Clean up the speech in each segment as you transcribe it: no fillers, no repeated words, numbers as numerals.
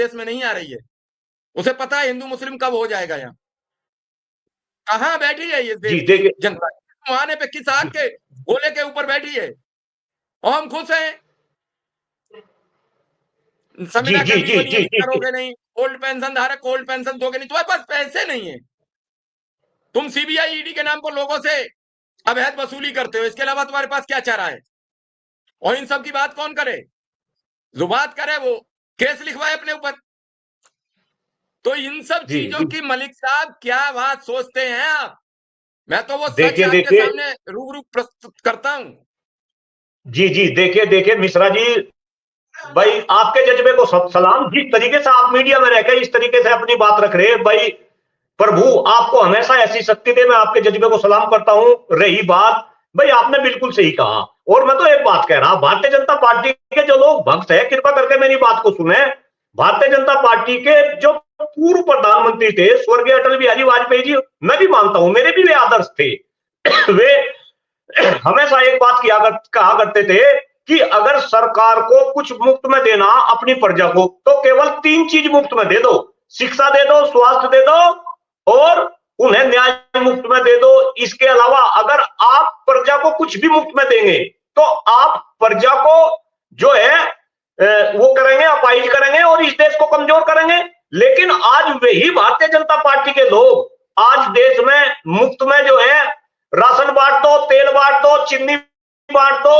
देश में नहीं आ रही है। उसे पता है हिंदू मुस्लिम कब हो जाएगा यहाँ। कहाँ बैठी है ये जी देश की देखिए जनता? मुहाने पे किस आग के गोले के ऊपर बैठी है और हम खुश हैं। जी संविदा जी कर्मी जी को जी नियमित जी जी करोगे नहीं, ओल्ड पेंशन धारक को ओल्ड पेंशन दोगे नहीं, तुम्हारे पास पैसे नहीं है। तुम सीबीआई ईडी के नाम पर लोगों से अवैध वसूली करते हो, इसके अलावा तुम्हारे पास क्या चारा है? और इन सब की बात कौन करे? जो बात करे वो केस लिखवाए अपने ऊपर। तो इन सब जी चीजों जी की मलिक साहब क्या बात सोचते हैं आप? मैं तो वो सच देखिए आपके देखिए सामने रूबरू प्रस्तुत करता हूं। जी जी देखिए देखिए मिश्रा जी, भाई आपके जज्बे को सलाम। जिस तरीके से आप मीडिया में रहकर इस तरीके से अपनी बात रख रहे हैं, भाई प्रभु आपको हमेशा ऐसी शक्ति दे। मैं आपके जज्बे को सलाम करता हूं। रही बात, भाई आपने बिल्कुल सही कहा। और मैं तो एक बात कह रहा, भारतीय जनता पार्टी के जो लोग भक्त हैं, कृपा करके मेरी बात को सुने। भारतीय जनता पार्टी के जो पूर्व प्रधानमंत्री थे स्वर्गीय अटल बिहारी वाजपेयी जी, मैं भी मानता हूं, मेरे भी वे आदर्श थे। वे हमेशा एक बात कहा करते थे कि अगर सरकार को कुछ मुफ्त में देना अपनी प्रजा को, तो केवल 3 चीज मुफ्त में दे दो। शिक्षा दे दो, स्वास्थ्य दे दो और उन्हें न्याय मुफ्त में दे दो। इसके अलावा अगर आप प्रजा को कुछ भी मुफ्त में देंगे तो आप प्रजा को जो है वो करेंगे, अपाहिज करेंगे और इस देश को कमजोर करेंगे। लेकिन आज वही भारतीय जनता पार्टी के लोग आज देश में मुफ्त में जो है राशन बांट दो, तेल बांट दो, चीनी बांट दो,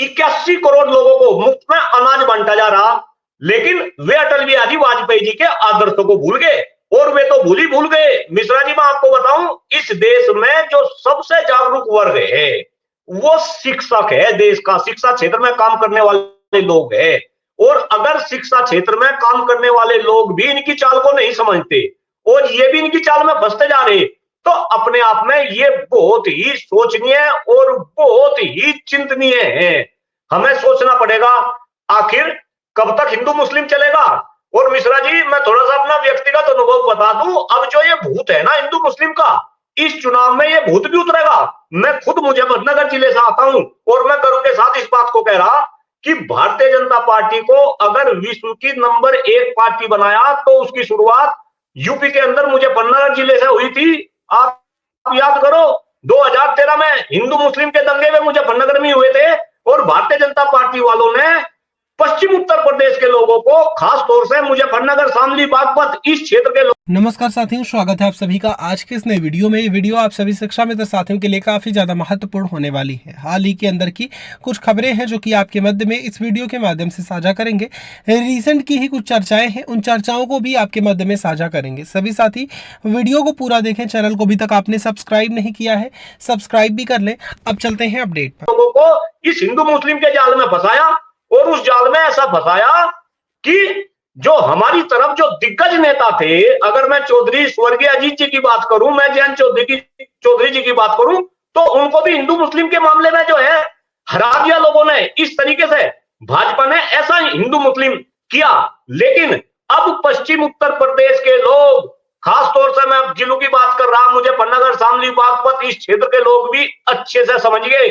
81 करोड़ लोगों को मुफ्त में अनाज बांटा जा रहा। लेकिन वे अटल बिहारी वाजपेयी जी के आदर्शों को भूल गए। और वे तो भूल गए मिश्रा जी, मैं आपको बताऊं, इस देश में जो सबसे जागरूक वर्ग है वो शिक्षक है देश का। शिक्षा क्षेत्र में काम करने वाले लोग हैं। और अगर शिक्षा क्षेत्र में काम करने वाले लोग भी इनकी चाल को नहीं समझते और ये भी इनकी चाल में फंसते जा रहे, तो अपने आप में ये बहुत ही शोचनीय और बहुत ही चिंतनीय है। हमें सोचना पड़ेगा आखिर कब तक हिंदू मुस्लिम चलेगा। और मिश्रा जी, मैं थोड़ा सा अपना व्यक्तिगत अनुभव बता दूं। अब जो ये भूत है ना हिंदू मुस्लिम का, इस चुनाव में ये भूत भी उतरेगा। मैं खुद मुजफ्फरनगर जिले से आता हूं और मैं गर्व के साथ इस बात को कह रहा कि भारतीय जनता पार्टी को अगर विश्व की नंबर 1 पार्टी बनाया तो उसकी शुरुआत यूपी के अंदर मुजफ्फरनगर जिले से हुई थी। आप याद करो, 2013 में हिंदू मुस्लिम के दंगे में मुजफ्फरनगर में हुए थे और भारतीय जनता पार्टी वालों ने पश्चिम उत्तर प्रदेश के लोगों को, खास तौर से मुजफ्फरनगर, शामली, बागपत इस क्षेत्र के लोग। नमस्कार साथियों, स्वागत है आप सभी का आज के इस नए वीडियो में। ये वीडियो आप सभी शिक्षा मित्र साथियों के लिए काफी ज्यादा महत्वपूर्ण होने वाली है। हाल ही के अंदर की कुछ खबरें हैं जो कि आपके मध्य में इस वीडियो के माध्यम से साझा करेंगे। रिसेंट की ही कुछ चर्चाएं हैं, उन चर्चाओं को भी आपके मध्य में साझा करेंगे। सभी साथी वीडियो को पूरा देखें। चैनल को अभी तक आपने सब्सक्राइब नहीं किया है, सब्सक्राइब भी कर लें। अब चलते हैं अपडेट पर। लोगों को इस हिंदू मुस्लिम के जाल में फंसाया और उस जाल में ऐसा फंसाया कि जो हमारी तरफ जो दिग्गज नेता थे, अगर मैं चौधरी स्वर्गीय अजीत जी की बात करूं, मैं जयंत चौधरी जी की बात करूं, तो उनको भी हिंदू मुस्लिम के मामले में जो है हरा दिया लोगों ने। इस तरीके से भाजपा ने ऐसा हिंदू मुस्लिम किया। लेकिन अब पश्चिम उत्तर प्रदेश के लोग, खासतौर से मैं जिलों की बात कर रहा, मुजफ्फरनगर, शामली, बागपत, इस क्षेत्र के लोग भी अच्छे से समझ गए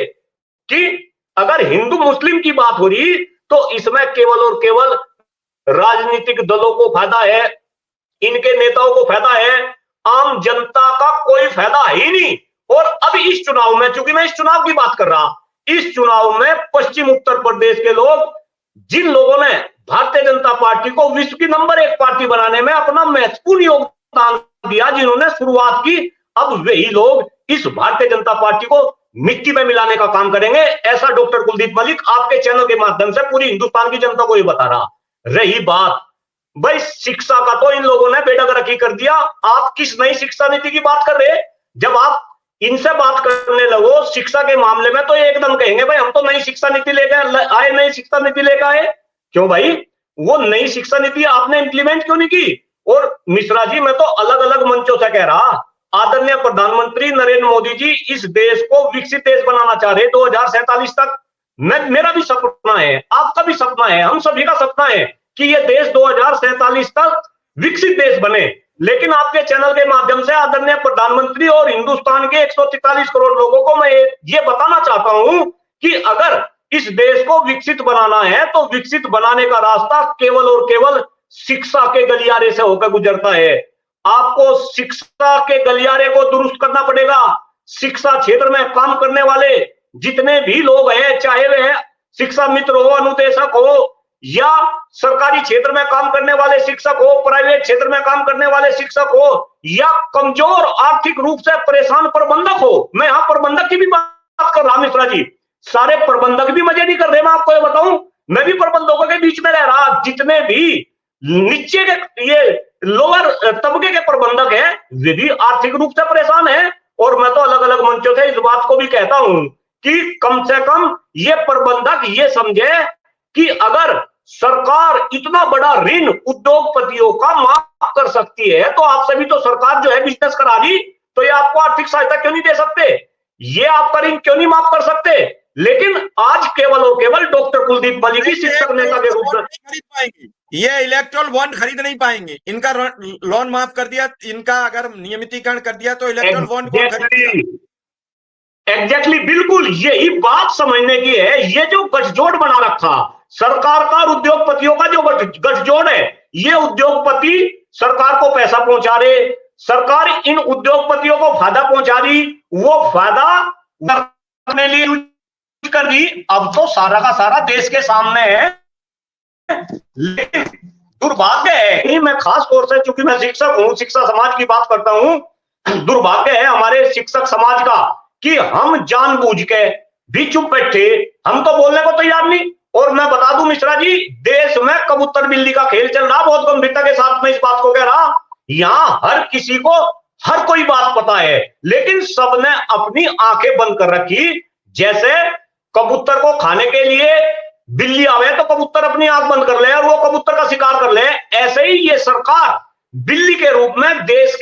कि अगर हिंदू मुस्लिम की बात हो रही तो इसमें केवल और केवल राजनीतिक दलों को फायदा है, इनके नेताओं को फायदा है, आम जनता का कोई फायदा है ही नहीं। और अब इस चुनाव में, चूंकि मैं इस चुनाव की बात कर रहा, इस चुनाव में पश्चिम उत्तर प्रदेश के लोग, जिन लोगों ने भारतीय जनता पार्टी को विश्व की नंबर 1 पार्टी बनाने में अपना महत्वपूर्ण योगदान दिया, जिन्होंने शुरुआत की, अब वही लोग इस भारतीय जनता पार्टी को मिट्टी में मिलाने का काम करेंगे। ऐसा डॉक्टर कुलदीप मलिक आपके चैनल के माध्यम से पूरी हिंदुस्तान की जनता को ये बता रहा। रही बात भाई शिक्षा का, तो इन लोगों ने बेड़ागर्की कर दिया। आप किस नई शिक्षा नीति की बात कर रहे? जब आप इनसे बात करने लगो शिक्षा के मामले में तो ये एकदम कहेंगे भाई हम तो नई शिक्षा नीति लेकर आए, नई शिक्षा नीति लेकर आए। क्यों भाई, वो नई शिक्षा नीति आपने इंप्लीमेंट क्यों नहीं की? और मिश्रा जी, मैं तो अलग अलग मंचों से कह रहा, आदरणीय प्रधानमंत्री नरेंद्र मोदी जी इस देश को विकसित देश बनाना चाह रहे 2047 तक। मेरा भी सपना है, आपका भी सपना है, हम सभी का सपना है कि ये देश 2047 तक विकसित देश बने। लेकिन आपके चैनल के माध्यम से आदरणीय प्रधानमंत्री और हिंदुस्तान के 143 करोड़ लोगों को मैं ये बताना चाहता हूं कि अगर इस देश को विकसित बनाना है तो विकसित बनाने का रास्ता केवल और केवल शिक्षा के गलियारे से होकर गुजरता है। आपको शिक्षा के गलियारे को दुरुस्त करना पड़ेगा। शिक्षा क्षेत्र में काम करने वाले जितने भी लोग हैं, चाहे वे शिक्षा मित्र हो, अनुदेशक हो, या सरकारी क्षेत्र में काम करने वाले शिक्षक हो, प्राइवेट क्षेत्र में काम करने वाले शिक्षक हो, या कमजोर आर्थिक रूप से परेशान प्रबंधक हो। मैं यहां प्रबंधक की भी बात कर रहा हूं मिश्रा जी, सारे प्रबंधक भी मजे नहीं कर रहे। मैं आपको ये बताऊं, मैं भी प्रबंधकों के बीच में रह रहा। जितने भी नीचे के ये लोअर तबके के प्रबंधक हैं, वे भी आर्थिक रूप से परेशान हैं। और मैं तो अलग अलग मंचों से इस बात को भी कहता हूं कि कम से कम ये प्रबंधक ये समझे कि अगर सरकार इतना बड़ा ऋण उद्योगपतियों का माफ कर सकती है, तो आपसे भी तो सरकार जो है बिजनेस करा दी, तो ये आपको आर्थिक सहायता क्यों नहीं दे सकते? ये आपका ऋण क्यों नहीं माफ कर सकते? लेकिन आज केवल और केवल डॉक्टर कुलदीप बली की शिक्षक नेता के रूप में खरीद पाएंगे, ये इलेक्ट्रल बॉन्ड खरीद नहीं पाएंगे। इनका लोन माफ कर दिया, इनका अगर नियमितीकरण कर दिया तो इलेक्ट्रल बॉन्ड कौन खरीदेगा? एग्जैक्टली, बिल्कुल यही बात समझने की है। ये जो गठजोड़ बना रखा सरकार का और उद्योगपतियों का, जो गठजोड़ है, ये उद्योगपति सरकार को पैसा पहुंचा रहे, सरकार इन उद्योगपतियों को फायदा पहुंचा रही, वो फायदा अपने लिए यूज कर रही। अब तो सारा का सारा देश के सामने है। लेकिन दुर्भाग्य है, मैं खास तौर से, चूंकि मैं शिक्षक हूं, शिक्षा समाज की बात करता हूं, दुर्भाग्य है हमारे शिक्षक समाज का कि हम जानबूझ के भी चुप बैठे। हम तो बोलने को तैयार नहीं। और मैं बता दूं मिश्रा जी, देश में कबूतर बिल्ली का खेल चल रहा। बहुत गंभीरता के साथ मैं इस बात को कह रहा। यहां हर किसी को हर कोई बात पता है, लेकिन सबने अपनी आंखें बंद कर रखी। जैसे कबूतर को खाने के लिए बिल्ली आवे तो कबूतर अपनी आंख बंद कर ले और वो कबूतर का शिकार कर ले, ऐसे ही ये सरकार बिल्ली के रूप में देश